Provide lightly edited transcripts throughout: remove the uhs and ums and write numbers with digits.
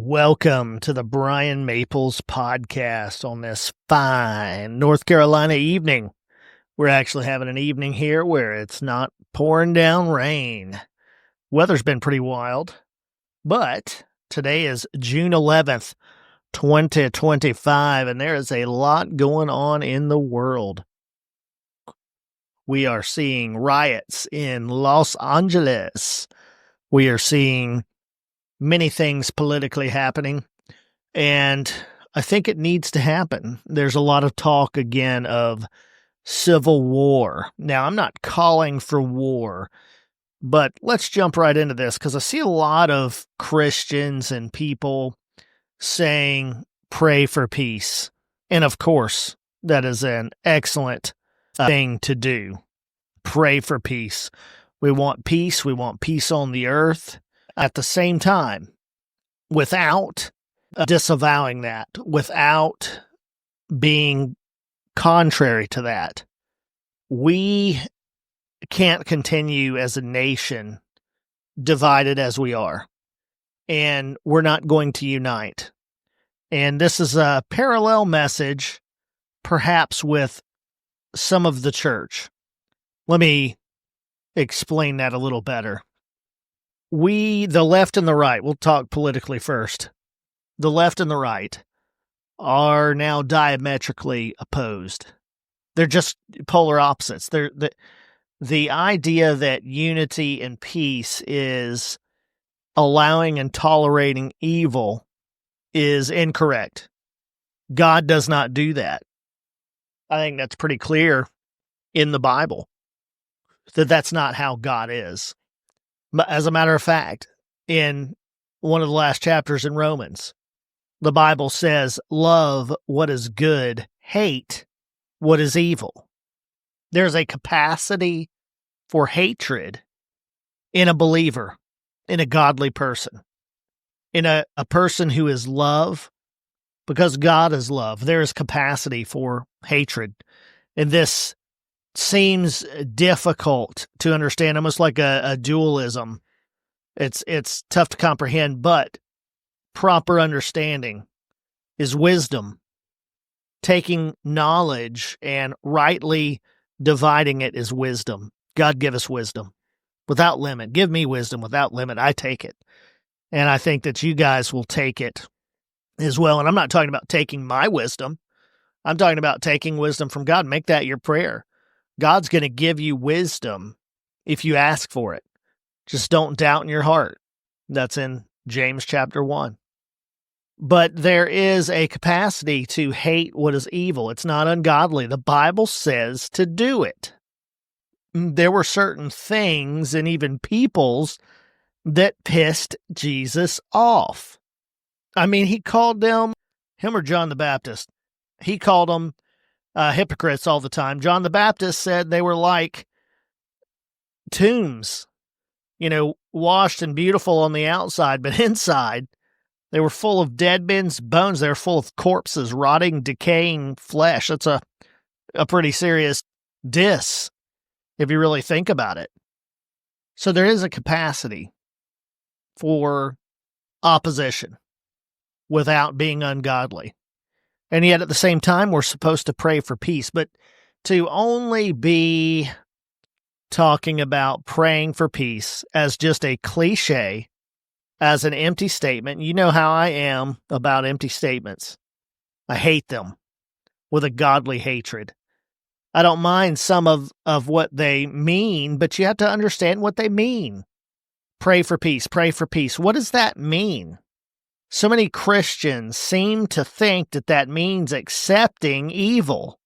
Welcome to the Bryan Maples podcast on this fine North Carolina evening. We're actually having an evening here where it's not pouring down rain. Weather's been pretty wild, but today is June 11th, 2025, and there is a lot going on in the world. We are seeing riots in Los Angeles. We are seeing many things politically happening, and I think it needs to happen. There's a lot of talk again of civil war. Now, I'm not calling for war, but let's jump right into this because I see a lot of Christians and people saying, pray for peace. And of course, that is an excellent thing to do. Pray for peace. We want peace. We want peace on the earth. At the same time, without disavowing that, without being contrary to that, we can't continue as a nation divided as we are, and we're not going to unite. And this is a parallel message, perhaps, with some of the church. Let me explain that a little better. The left and the right, we'll talk politically first. The left and the right are now diametrically opposed. They're just polar opposites. The idea that unity and peace is allowing and tolerating evil is incorrect. God does not do that. I think that's pretty clear in the Bible, that that's not how God is. As a matter of fact, in one of the last chapters in Romans, the Bible says, love what is good, hate what is evil. There's a capacity for hatred in a believer, in a godly person, in a person who is love, because God is love. There is capacity for hatred. And this seems difficult to understand, almost like a dualism. It's tough to comprehend, but proper understanding is wisdom. Taking knowledge and rightly dividing it is wisdom. God give us wisdom without limit. Give me wisdom without limit. I take it. And I think that you guys will take it as well. And I'm not talking about taking my wisdom. I'm talking about taking wisdom from God. Make that your prayer. God's going to give you wisdom if you ask for it. Just don't doubt in your heart. That's in James chapter 1. But there is a capacity to hate what is evil. It's not ungodly. The Bible says to do it. There were certain things and even peoples that pissed Jesus off. I mean, he called them, him or John the Baptist, he called them hypocrites all the time. John the Baptist said they were like tombs, washed and beautiful on the outside, but inside they were full of dead men's bones. They were full of corpses, rotting, decaying flesh. That's a pretty serious diss if you really think about it. So there is a capacity for opposition without being ungodly. And yet at the same time, we're supposed to pray for peace. But to only be talking about praying for peace as just a cliche, as an empty statement, you know how I am about empty statements. I hate them with a godly hatred. I don't mind some of what they mean, but you have to understand what they mean. Pray for peace, pray for peace. What does that mean? So many Christians seem to think that that means accepting evil.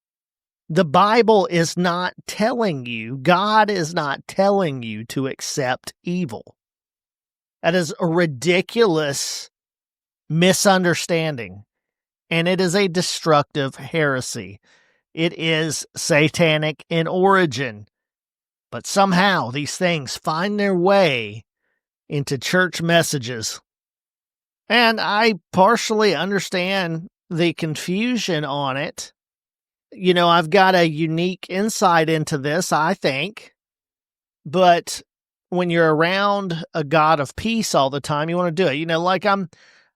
The Bible is not telling you, God is not telling you to accept evil. That is a ridiculous misunderstanding, and it is a destructive heresy. It is satanic in origin, but somehow these things find their way into church messages. And I partially understand the confusion on it. I've got a unique insight into this, I think. But when you're around a God of peace all the time, you want to do it. Like I'm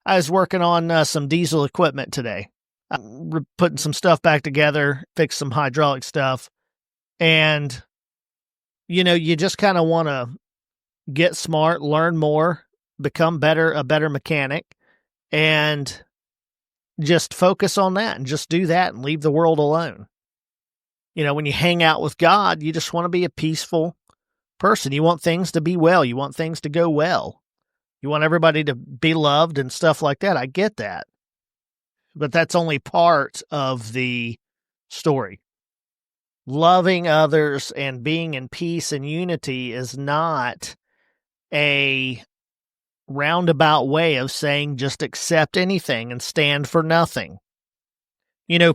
I was working on some diesel equipment today, putting some stuff back together, fix some hydraulic stuff. And, you just kind of want to get smart, learn more, become a better mechanic, and just focus on that and just do that and leave the world alone. When you hang out with God, you just want to be a peaceful person. You want things to be well. You want things to go well. You want everybody to be loved and stuff like that. I get that. But that's only part of the story. Loving others and being in peace and unity is not a roundabout way of saying just accept anything and stand for nothing.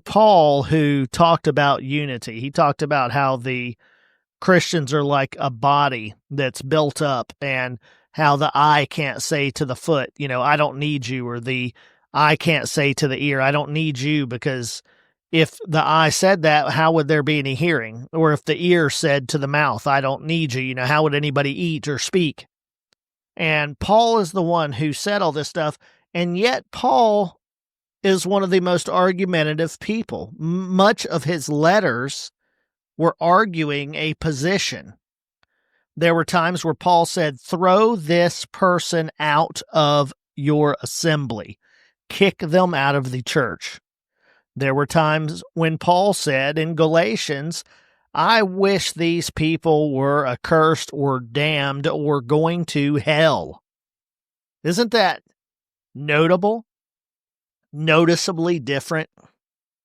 Paul, who talked about unity, he talked about how the Christians are like a body that's built up, and how the eye can't say to the foot, I don't need you, or the eye can't say to the ear, I don't need you, because if the eye said that, how would there be any hearing? Or if the ear said to the mouth, I don't need you, how would anybody eat or speak? And Paul is the one who said all this stuff, and yet Paul is one of the most argumentative people. Much of his letters were arguing a position. There were times where Paul said, throw this person out of your assembly. Kick them out of the church. There were times when Paul said in Galatians, I wish these people were accursed or damned or going to hell. Isn't that notable? Noticeably different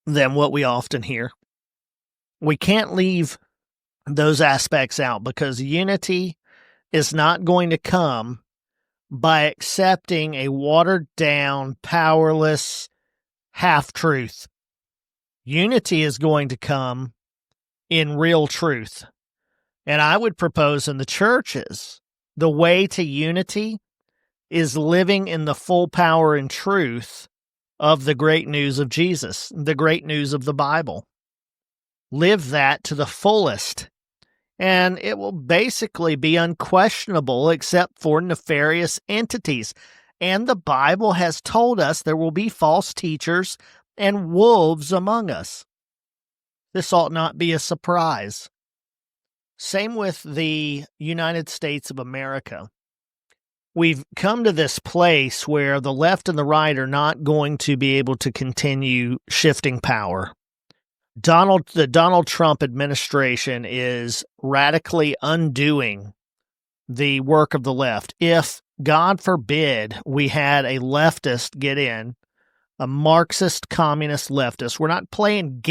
than what we often hear. We can't leave those aspects out, because unity is not going to come by accepting a watered down, powerless half-truth. Unity is going to come in real truth. And I would propose in the churches, the way to unity is living in the full power and truth of the great news of Jesus, the great news of the Bible. Live that to the fullest, and it will basically be unquestionable except for nefarious entities. And the Bible has told us there will be false teachers and wolves among us. This ought not be a surprise. Same with the United States of America. We've come to this place where the left and the right are not going to be able to continue shifting power. The Donald Trump administration is radically undoing the work of the left. If, God forbid, we had a leftist get in, a Marxist communist leftist, we're not playing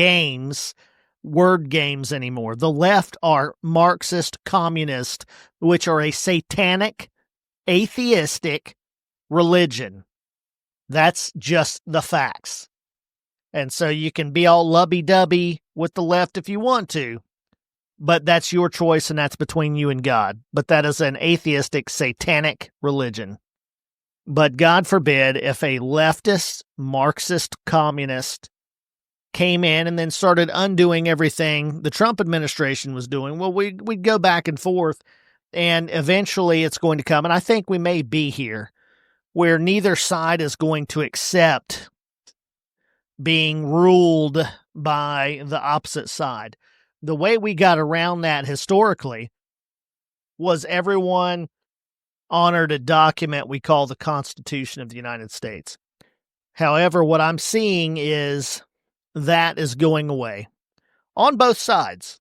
word games anymore. The left are Marxist communist, which are a satanic, atheistic religion. That's just the facts. And so you can be all lovey-dovey with the left if you want to, but that's your choice and that's between you and God. But that is an atheistic, satanic religion. But God forbid if a leftist, Marxist, communist came in and then started undoing everything the Trump administration was doing, well, we'd go back and forth, and eventually it's going to come, and I think we may be here, where neither side is going to accept being ruled by the opposite side. The way we got around that historically was everyone honored a document we call the Constitution of the United States. However, what I'm seeing is that is going away on both sides.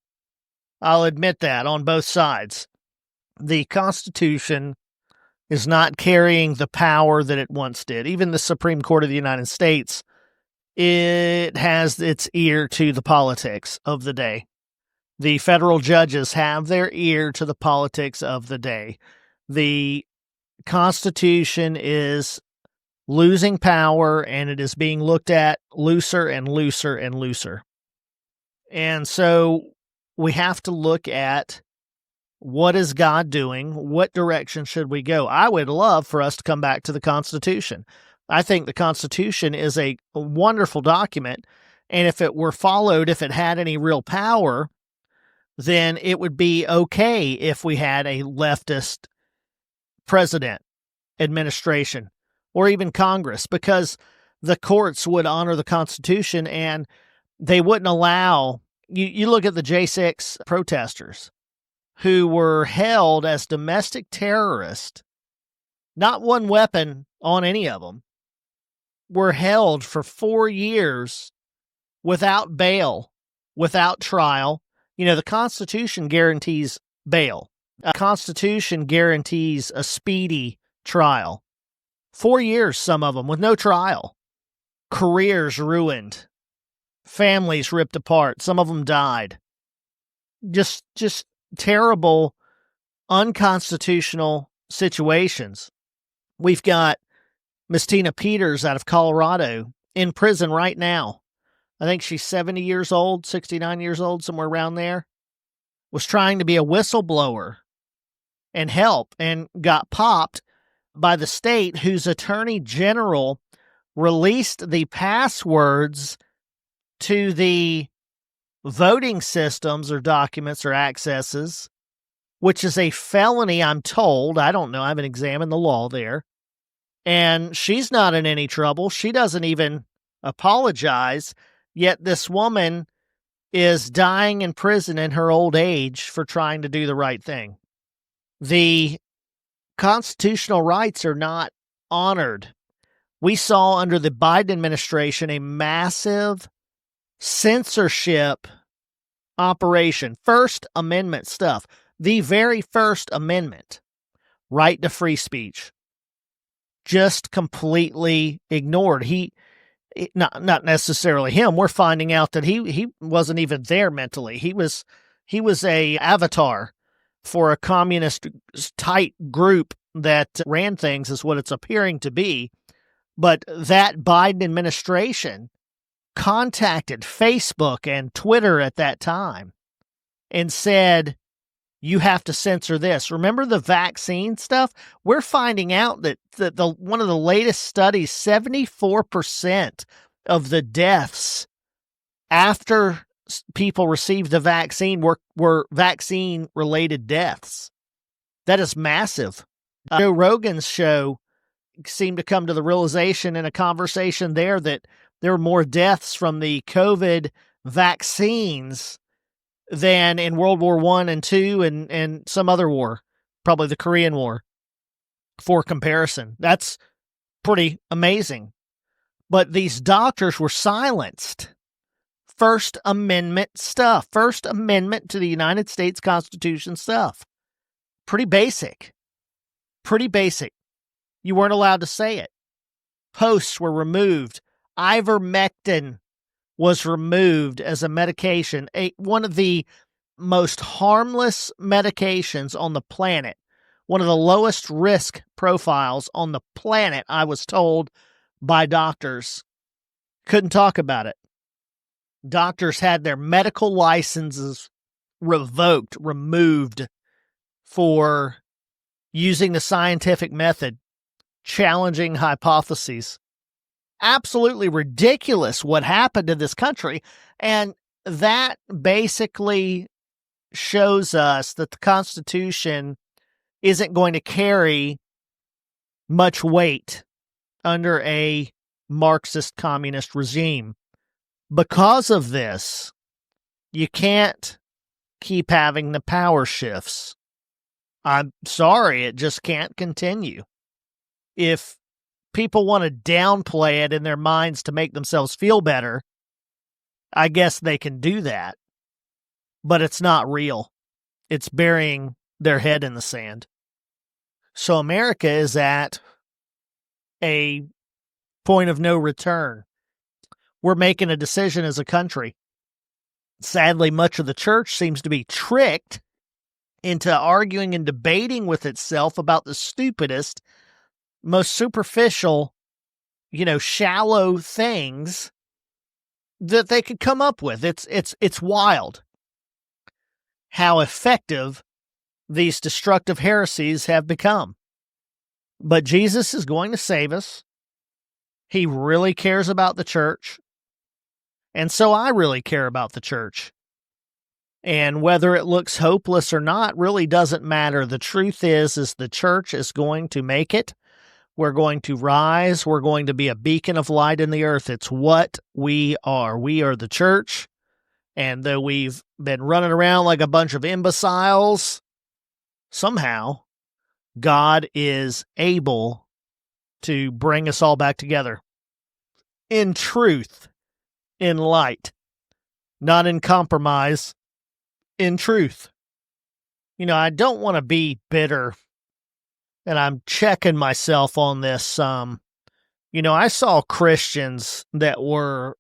I'll admit that, on both sides. The Constitution is not carrying the power that it once did. Even the Supreme Court of the United States, it has its ear to the politics of the day. The federal judges have their ear to the politics of the day. The Constitution is losing power, and it is being looked at looser and looser and looser. And so we have to look at, what is God doing? What direction should we go? I would love for us to come back to the Constitution. I think the Constitution is a wonderful document, and if it were followed, if it had any real power, then it would be okay if we had a leftist president, administration. or even Congress, because the courts would honor the Constitution and they wouldn't allow. You look at the J6 protesters who were held as domestic terrorists, not one weapon on any of them, were held for 4 years without bail, without trial. The Constitution guarantees bail. The Constitution guarantees a speedy trial. 4 years, some of them, with no trial. Careers ruined. Families ripped apart. Some of them died. Just terrible, unconstitutional situations. We've got Miss Tina Peters out of Colorado in prison right now. I think she's 70 years old, 69 years old, somewhere around there. Was trying to be a whistleblower and help and got popped by the state, whose attorney general released the passwords to the voting systems or documents or accesses, which is a felony, I'm told. I don't know. I haven't examined the law there. And she's not in any trouble. She doesn't even apologize. Yet this woman is dying in prison in her old age for trying to do the right thing. The constitutional rights are not honored. We saw under the Biden administration a massive censorship operation. First Amendment stuff. The very First Amendment, right to free speech, just completely ignored. Not necessarily him. We're finding out that he wasn't even there mentally. He was a avatar for a communist tight group that ran things, is what it's appearing to be. But that Biden administration contacted Facebook and Twitter at that time and said, you have to censor this. Remember the vaccine stuff? We're finding out that one of the latest studies, 74% of the deaths after people received the vaccine were vaccine-related deaths. That is massive. Joe Rogan's show seemed to come to the realization in a conversation there that there were more deaths from the COVID vaccines than in World War I and II and some other war, probably the Korean War, for comparison. That's pretty amazing. But these doctors were silenced. First Amendment stuff. First Amendment to the United States Constitution stuff. Pretty basic. Pretty basic. You weren't allowed to say it. Posts were removed. Ivermectin was removed as a medication, one of the most harmless medications on the planet, one of the lowest risk profiles on the planet, I was told by doctors. Couldn't talk about it. Doctors had their medical licenses revoked, removed for using the scientific method, challenging hypotheses. Absolutely ridiculous what happened to this country. And that basically shows us that the Constitution isn't going to carry much weight under a Marxist communist regime. Because of this, you can't keep having the power shifts. I'm sorry, it just can't continue. If people want to downplay it in their minds to make themselves feel better, I guess they can do that. But it's not real. It's burying their head in the sand. So America is at a point of no return. We're making a decision as a country. Sadly, much of the church seems to be tricked into arguing and debating with itself about the stupidest, most superficial, shallow things that they could come up with. It's wild how effective these destructive heresies have become. But Jesus is going to save us. He really cares about the church. And so I really care about the church. And whether it looks hopeless or not really doesn't matter. The truth is the church is going to make it. We're going to rise. We're going to be a beacon of light in the earth. It's what we are. We are the church. And though we've been running around like a bunch of imbeciles, somehow God is able to bring us all back together in truth, in light, not in compromise, in truth. I don't want to be bitter, and I'm checking myself on this. I saw Christians that were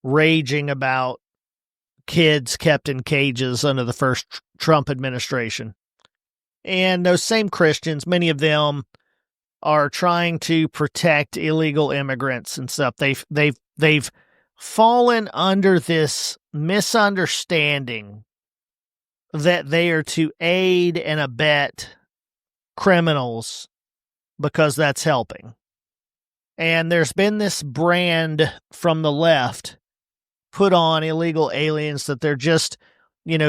raging about kids kept in cages under the first Trump administration. And those same Christians, many of them are trying to protect illegal immigrants and stuff. They've fallen under this misunderstanding that they are to aid and abet criminals because that's helping. And there's been this brand from the left put on illegal aliens that they're just,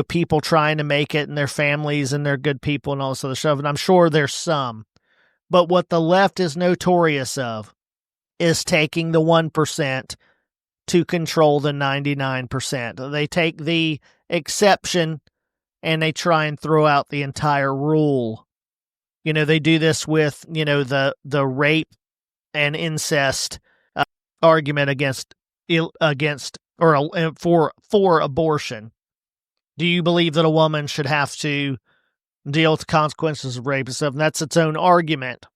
people trying to make it and their families and they're good people and all this other stuff. And I'm sure there's some. But what the left is notorious of is taking the 1% to control the 99%. They take the exception and they try and throw out the entire rule. They do this with, the rape and incest argument against or for abortion. Do you believe that a woman should have to deal with the consequences of rape and stuff? And that's its own argument.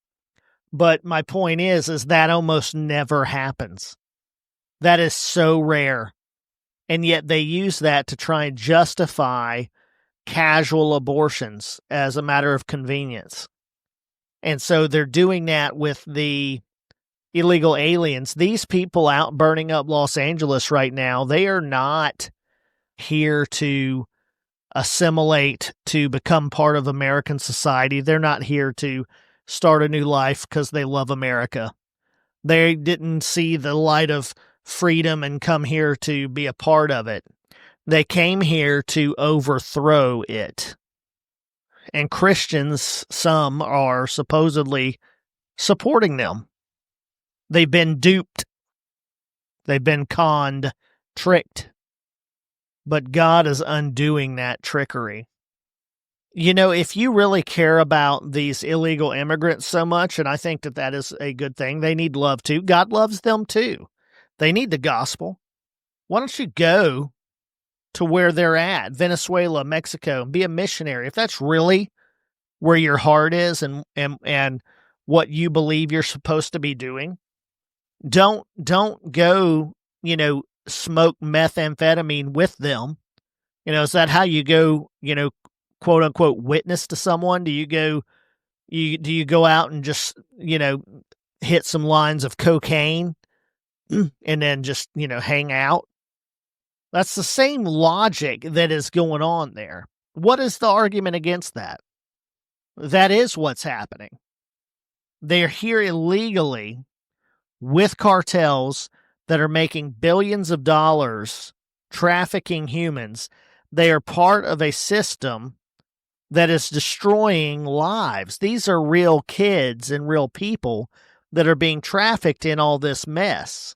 But my point is that almost never happens. That is so rare. And yet they use that to try and justify casual abortions as a matter of convenience. And so they're doing that with the illegal aliens. These people out burning up Los Angeles right now, they are not here to assimilate, to become part of American society. They're not here to start a new life because they love America. They didn't see the light of freedom and come here to be a part of it. They came here to overthrow it. And Christians, some are supposedly supporting them. They've been duped. They've been conned, tricked. But God is undoing that trickery. If you really care about these illegal immigrants so much, and I think that is a good thing, they need love too. God loves them too. They need the gospel. Why don't you go to where they're at, Venezuela, Mexico, and be a missionary? If that's really where your heart is and what you believe you're supposed to be doing, don't go, smoke methamphetamine with them. Is that how you go, quote unquote, witness to someone? Do you go out and just, hit some lines of cocaine and then just, hang out? That's the same logic that is going on there. What is the argument against that? That is what's happening. They're here illegally with cartels that are making billions of dollars trafficking humans. They are part of a system that is destroying lives. These are real kids and real people that are being trafficked in all this mess.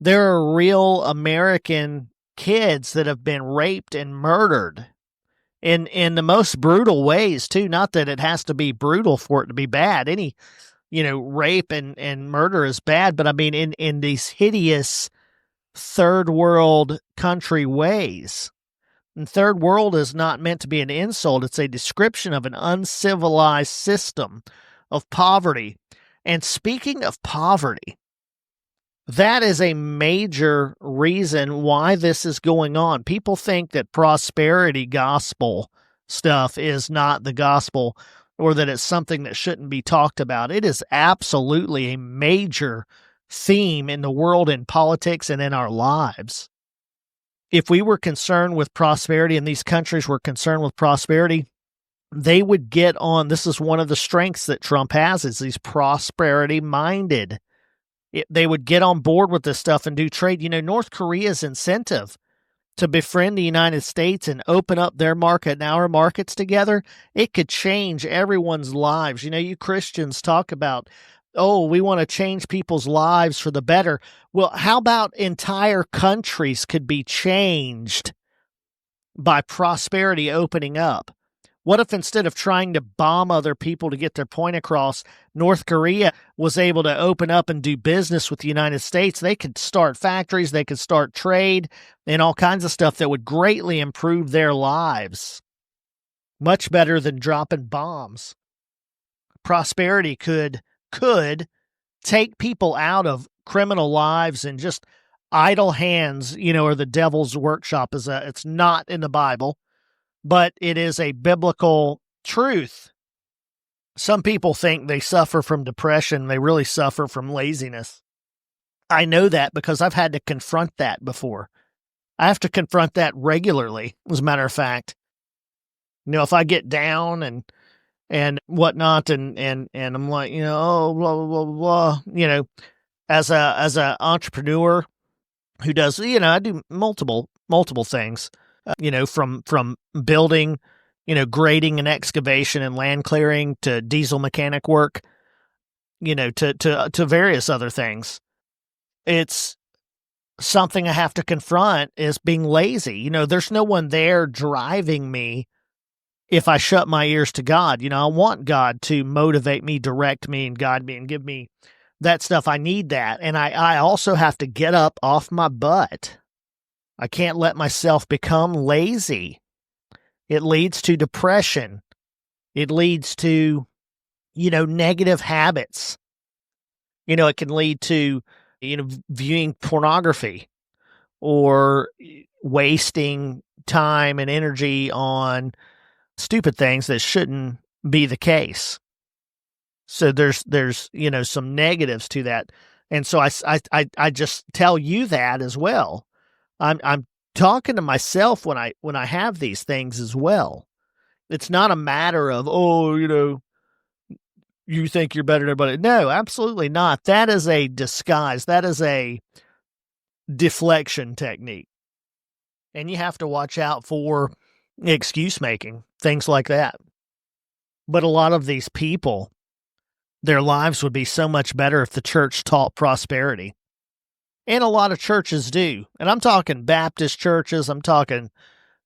There are real American kids that have been raped and murdered in the most brutal ways too. Not that it has to be brutal for it to be bad. Any, rape and murder is bad, but I mean in these hideous third world country ways. And third world is not meant to be an insult. It's a description of an uncivilized system of poverty. And speaking of poverty, that is a major reason why this is going on. People think that prosperity gospel stuff is not the gospel, or that it's something that shouldn't be talked about. It is absolutely a major theme in the world, in politics, and in our lives. If we were concerned with prosperity and these countries were concerned with prosperity, they would get on. This is one of the strengths that Trump has, is he's prosperity-minded. They would get on board with this stuff and do trade. North Korea's incentive to befriend the United States and open up their market and our markets together, it could change everyone's lives. You Christians talk about oh, we want to change people's lives for the better. Well, how about entire countries could be changed by prosperity opening up? What if instead of trying to bomb other people to get their point across, North Korea was able to open up and do business with the United States? They could start factories, they could start trade, and all kinds of stuff that would greatly improve their lives. Much better than dropping bombs. Prosperity could take people out of criminal lives and just idle hands, or the devil's workshop. It's not in the Bible, but it is a biblical truth. Some people think they suffer from depression. They really suffer from laziness. I know that because I've had to confront that before. I have to confront that regularly, as a matter of fact. If I get down and whatnot, and I'm like, oh, blah, blah, blah, blah, as a entrepreneur who does, I do multiple things, from building, grading and excavation and land clearing to diesel mechanic work, to various other things. It's something I have to confront is being lazy. There's no one there driving me if I shut my ears to God. I want God to motivate me, direct me, and guide me and give me that stuff. I need that. And I also have to get up off my butt. I can't let myself become lazy. It leads to depression. It leads to, negative habits. It can lead to, viewing pornography or wasting time and energy on stupid things that shouldn't be the case. So there's some negatives to that. And so I just tell you that as well. I'm talking to myself when I have these things as well. It's not a matter of, you think you're better than everybody. No, absolutely not. That is a disguise. That is a deflection technique. And you have to watch out for excuse making, things like that. But a lot of these people, their lives would be so much better if the church taught prosperity. And a lot of churches do. And I'm talking Baptist churches. I'm talking,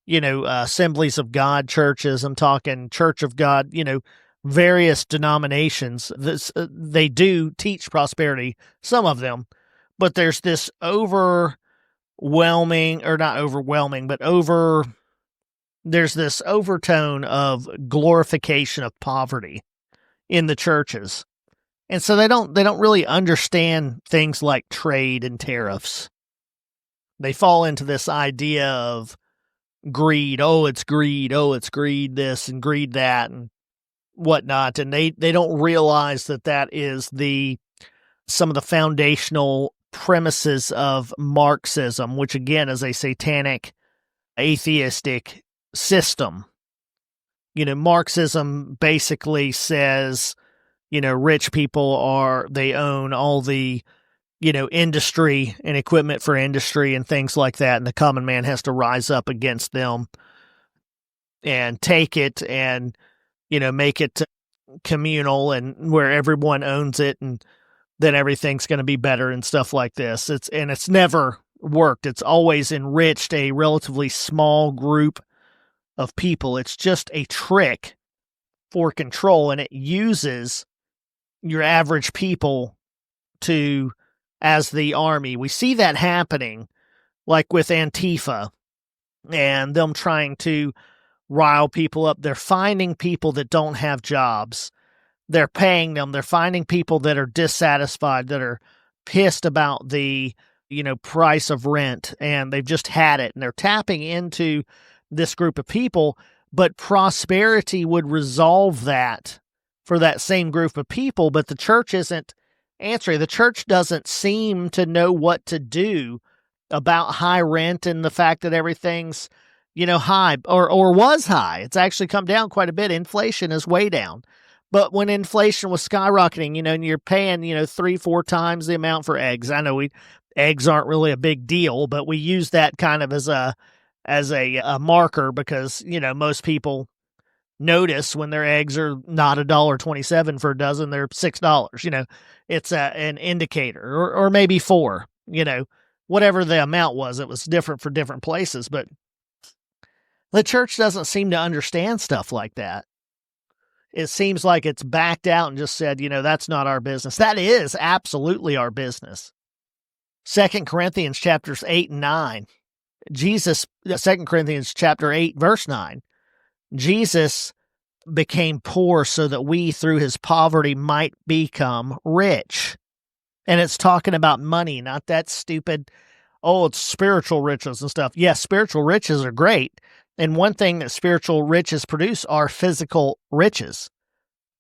Assemblies of God churches. I'm talking Church of God, various denominations. They do teach prosperity, some of them. But there's this there's this overtone of glorification of poverty in the churches. And so they don't really understand things like trade and tariffs. They fall into this idea of greed. Oh, it's greed. Oh, it's greed this and greed that and whatnot. And they don't realize that is some of the foundational premises of Marxism, which again is a satanic, atheistic system. Marxism basically says, rich people they own all the, industry and equipment for industry and things like that. And the common man has to rise up against them and take it and, make it communal and where everyone owns it. And then everything's going to be better and stuff like this. It's never worked. It's always enriched a relatively small group of people. It's just a trick for control, and it uses your average people as the army. We see that happening, like with Antifa and them trying to rile people up. They're finding people that don't have jobs. They're paying them. They're finding people that are dissatisfied, that are pissed about the, price of rent, and they've just had it, and they're tapping into this group of people. But prosperity would resolve that for that same group of people, but the church isn't answering. The church doesn't seem to know what to do about high rent and the fact that everything's, high or was high. It's actually come down quite a bit. Inflation is way down. But when inflation was skyrocketing, and you're paying, 3-4 times the amount for eggs. I know eggs aren't really a big deal, but we use that kind of as a marker because, most people notice when their eggs are not $1.27 for a dozen, they're $6. It's an indicator, or maybe $4, whatever the amount was. It was different for different places, but the church doesn't seem to understand stuff like that. It seems like it's backed out and just said, that's not our business. That is absolutely our business. 2 Corinthians chapters 8 and 9. 2 Corinthians chapter 8, verse 9. Jesus became poor so that we, through his poverty, might become rich. And it's talking about money, not that stupid, it's spiritual riches and stuff. Yes, spiritual riches are great. And one thing that spiritual riches produce are physical riches.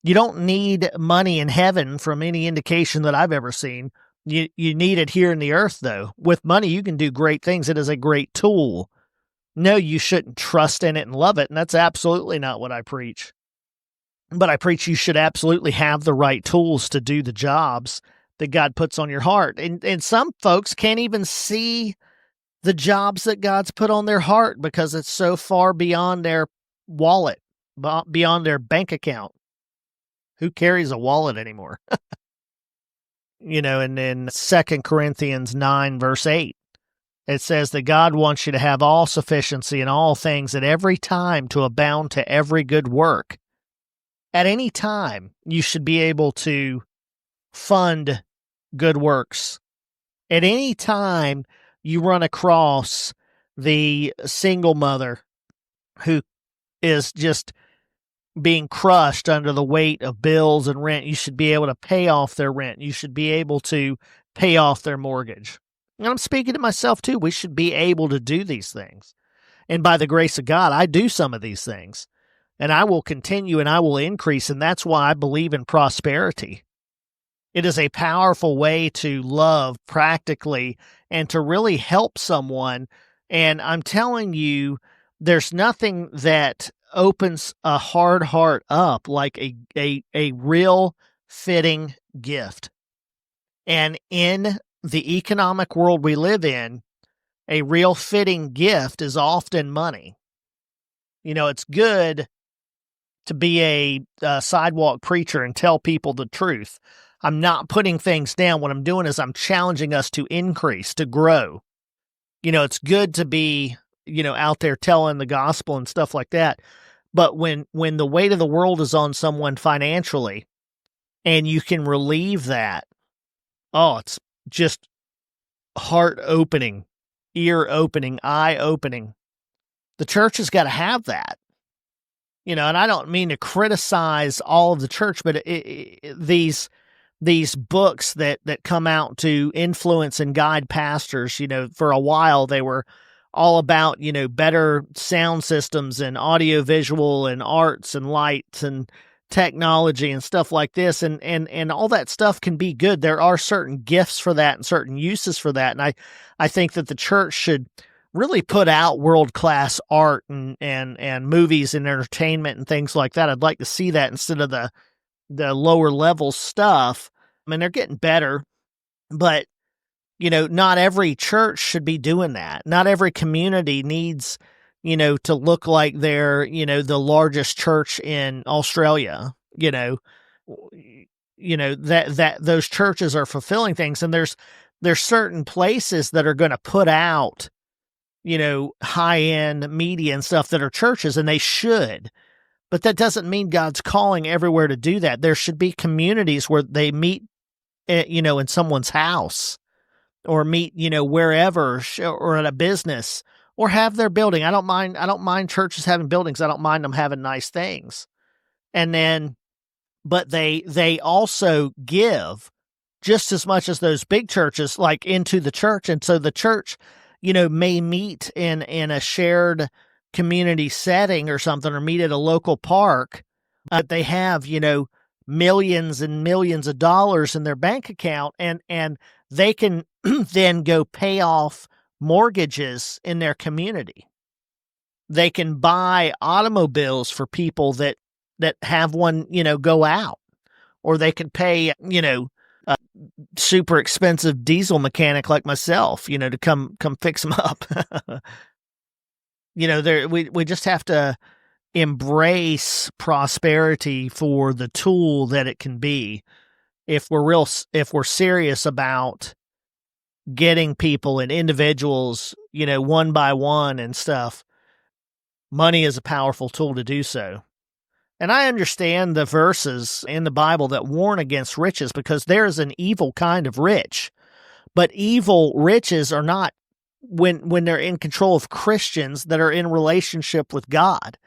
You don't need money in heaven from any indication that I've ever seen. You need it here in the earth, though. With money, you can do great things. It is a great tool. No, you shouldn't trust in it and love it, and that's absolutely not what I preach. But I preach you should absolutely have the right tools to do the jobs that God puts on your heart. And some folks can't even see the jobs that God's put on their heart because it's so far beyond their wallet, beyond their bank account. Who carries a wallet anymore? And in 2 Corinthians 9, verse 8, it says that God wants you to have all sufficiency in all things at every time, to abound to every good work. At any time, you should be able to fund good works. At any time you run across the single mother who is just being crushed under the weight of bills and rent, you should be able to pay off their rent. You should be able to pay off their mortgage. And I'm speaking to myself too. We should be able to do these things. And by the grace of God, I do some of these things. And I will continue and I will increase. And that's why I believe in prosperity. It is a powerful way to love practically and to really help someone. And I'm telling you, there's nothing that opens a hard heart up like a real fitting gift. And in the economic world we live in, a real fitting gift is often money. It's good to be a sidewalk preacher and tell people the truth. I'm not putting things down. What I'm doing is I'm challenging us to increase, to grow. It's good to be, out there telling the gospel and stuff like that. But when the weight of the world is on someone financially and you can relieve that, it's just heart-opening, ear-opening, eye-opening. The church has got to have that. And I don't mean to criticize all of the church, but these books that come out to influence and guide pastors, for a while they were all about, better sound systems and audio visual and arts and lights and technology and stuff like this. And all that stuff can be good. There are certain gifts for that and certain uses for that. And I think that the church should really put out world-class art and movies and entertainment and things like that. I'd like to see that instead of the lower level stuff. I mean, they're getting better, but not every church should be doing that. Not every community needs, to look like they're, the largest church in Australia, that those churches are fulfilling things. And there's certain places that are going to put out, high-end media and stuff that are churches, and they should. But that doesn't mean God's calling everywhere to do that. There should be communities where they meet, in someone's house, or meet, wherever, or at a business, or have their building. I don't mind churches having buildings. I don't mind them having nice things. But they also give just as much as those big churches, like into the church. And so the church, may meet in a shared community setting or something, or meet at a local park. But they have, millions and millions of dollars in their bank account, and they can then go pay off mortgages in their community. They can buy automobiles for people that have one, go out, or they can pay, a super expensive diesel mechanic like myself, to come fix them up. We just have to, embrace prosperity for the tool that it can be, if we're serious about getting people and individuals, one by one and stuff, money is a powerful tool to do so. And I understand the verses in the Bible that warn against riches, because there is an evil kind of rich. But evil riches are not when they're in control of Christians that are in relationship with God.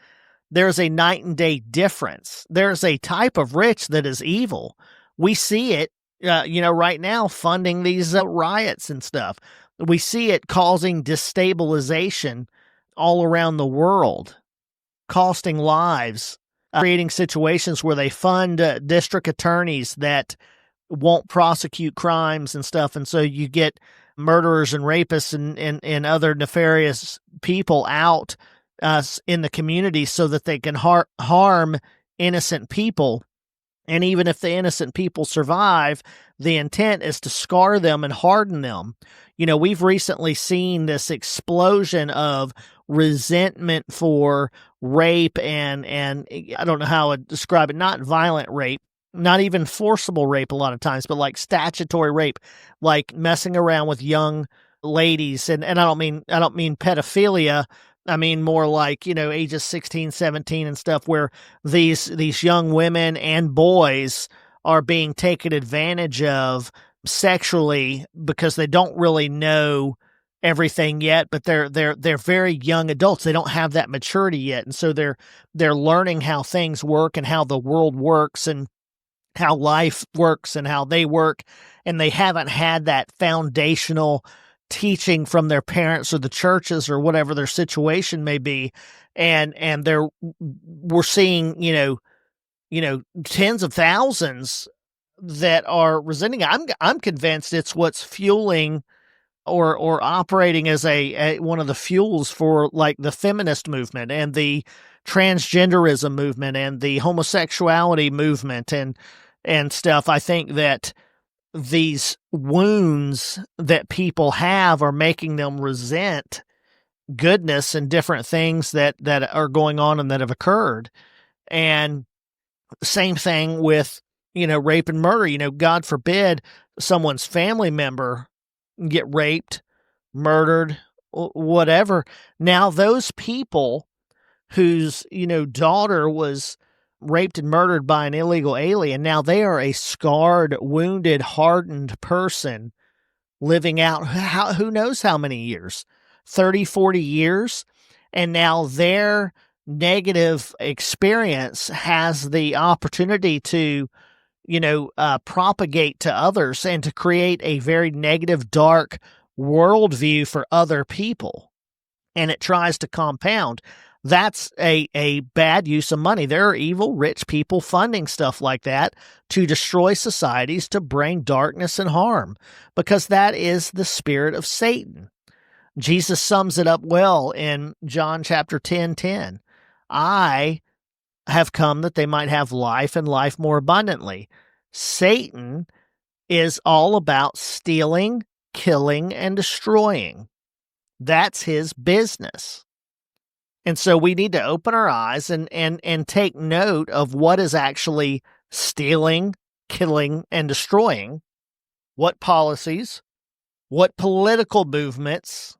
There's a night and day difference. There's a type of rich that is evil. We see it, right now, funding these riots and stuff. We see it causing destabilization all around the world, costing lives, creating situations where they fund district attorneys that won't prosecute crimes and stuff. And so you get murderers and rapists and other nefarious people out in the community so that they can harm innocent people. And even if the innocent people survive, the intent is to scar them and harden them. We've recently seen this explosion of resentment for rape and I don't know how to describe it, not violent rape, not even forcible rape a lot of times, but like statutory rape, like messing around with young ladies. And I don't mean pedophilia. I mean more like, ages 16, 17 and stuff, where these young women and boys are being taken advantage of sexually because they don't really know everything yet, but they're very young adults. They don't have that maturity yet. And so they're learning how things work and how the world works and how life works and how they work. And they haven't had that foundational teaching from their parents or the churches or whatever their situation may be. And we're seeing, tens of thousands that are resenting. I'm convinced it's what's fueling or operating as a one of the fuels for like the feminist movement and the transgenderism movement and the homosexuality movement and stuff. I think that these wounds that people have are making them resent goodness and different things that are going on and that have occurred. And same thing with, rape and murder. God forbid someone's family member get raped, murdered, whatever. Now those people whose, daughter was raped and murdered by an illegal alien, now they are a scarred, wounded, hardened person living out who knows how many years, 30, 40 years. And now their negative experience has the opportunity to, propagate to others and to create a very negative, dark worldview for other people. And it tries to compound. That's a bad use of money. There are evil, rich people funding stuff like that to destroy societies, to bring darkness and harm, because that is the spirit of Satan. Jesus sums it up well in John chapter 10:10. I have come that they might have life and life more abundantly. Satan is all about stealing, killing, and destroying. That's his business. And so we need to open our eyes and take note of what is actually stealing, killing, and destroying, what policies, what political movements,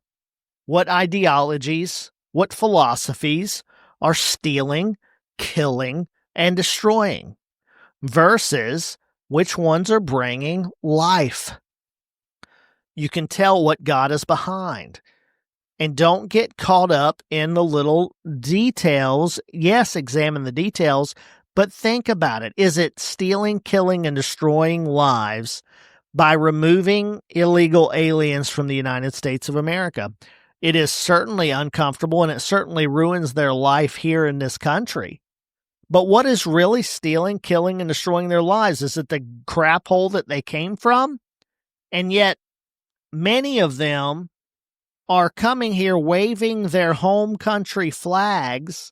what ideologies, what philosophies are stealing, killing, and destroying, versus which ones are bringing life. You can tell what God is behind. And don't get caught up in the little details. Yes, examine the details, but think about it. Is it stealing, killing, and destroying lives by removing illegal aliens from the United States of America? It is certainly uncomfortable, and it certainly ruins their life here in this country. But what is really stealing, killing, and destroying their lives? Is it the crap hole that they came from? And yet, many of them are coming here waving their home country flags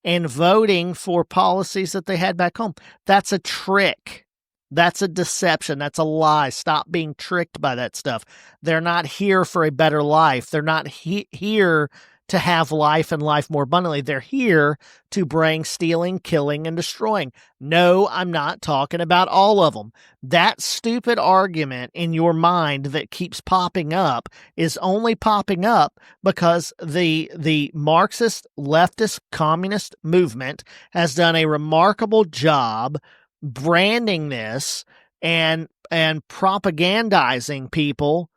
and voting for policies that they had back home. That's a trick. That's a deception. That's a lie. Stop being tricked by that stuff. They're not here for a better life. They're not here to have life and life more abundantly. They're here to bring stealing, killing, and destroying. No, I'm not talking about all of them. That stupid argument in your mind that keeps popping up is only popping up because the Marxist, leftist, communist movement has done a remarkable job branding this and propagandizing people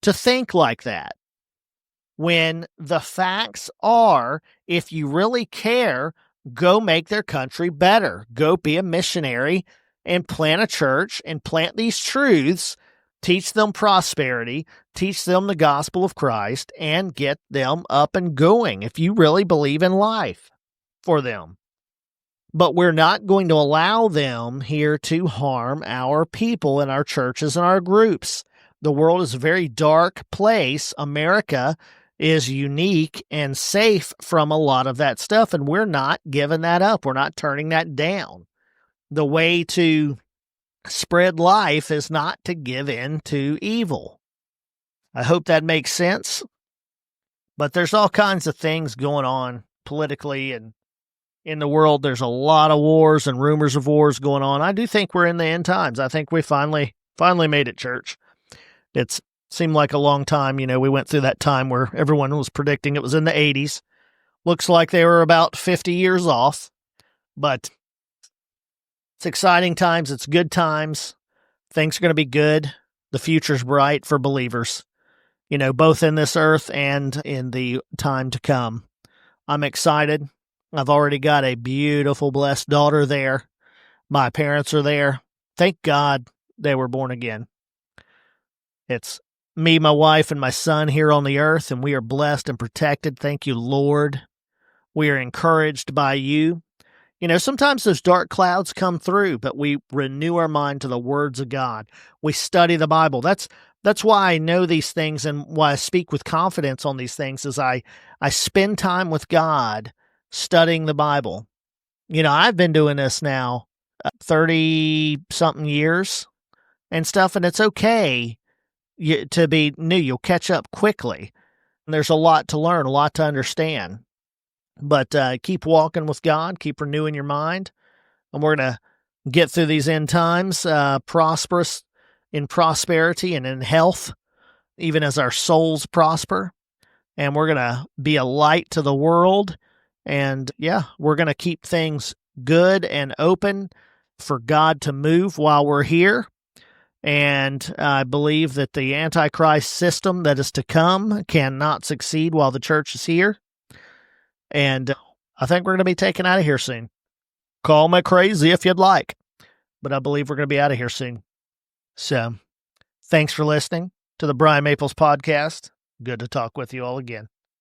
to think like that. When the facts are, if you really care, go make their country better. Go be a missionary and plant a church and plant these truths, teach them prosperity, teach them the gospel of Christ, and get them up and going if you really believe in life for them. But we're not going to allow them here to harm our people and our churches and our groups. The world is a very dark place. America is unique and safe from a lot of that stuff, and we're not giving that up. We're not turning that down. The way to spread life is not to give in to evil. I hope that makes sense. But there's all kinds of things going on politically and in the world. There's a lot of wars and rumors of wars going on. I do think we're in the end times. I think we finally made it, church. It's seemed like a long time. You know, we went through that time where everyone was predicting it was in the 80s. Looks like they were about 50 years off, but it's exciting times. It's good times. Things are going to be good. The future's bright for believers, you know, both in this earth and in the time to come. I'm excited. I've already got a beautiful, blessed daughter there. My parents are there. Thank God they were born again. It's me, my wife, and my son here on the earth, and we are blessed and protected. Thank you, Lord. We are encouraged by you. You know, sometimes those dark clouds come through, but we renew our mind to the words of God. We study the Bible. That's why I know these things and why I speak with confidence on these things is I spend time with God studying the Bible. You know, I've been doing this now 30-something years and stuff, and it's okay to be new. You'll catch up quickly. There's a lot to learn, a lot to understand. But keep walking with God, keep renewing your mind, and we're going to get through these end times prosperous in prosperity and in health, even as our souls prosper. And we're going to be a light to the world. And yeah, we're going to keep things good and open for God to move while we're here. And I believe that the Antichrist system that is to come cannot succeed while the church is here. And I think we're going to be taken out of here soon. Call me crazy if you'd like, but I believe we're going to be out of here soon. So thanks for listening to the Bryan Maples podcast. Good to talk with you all again.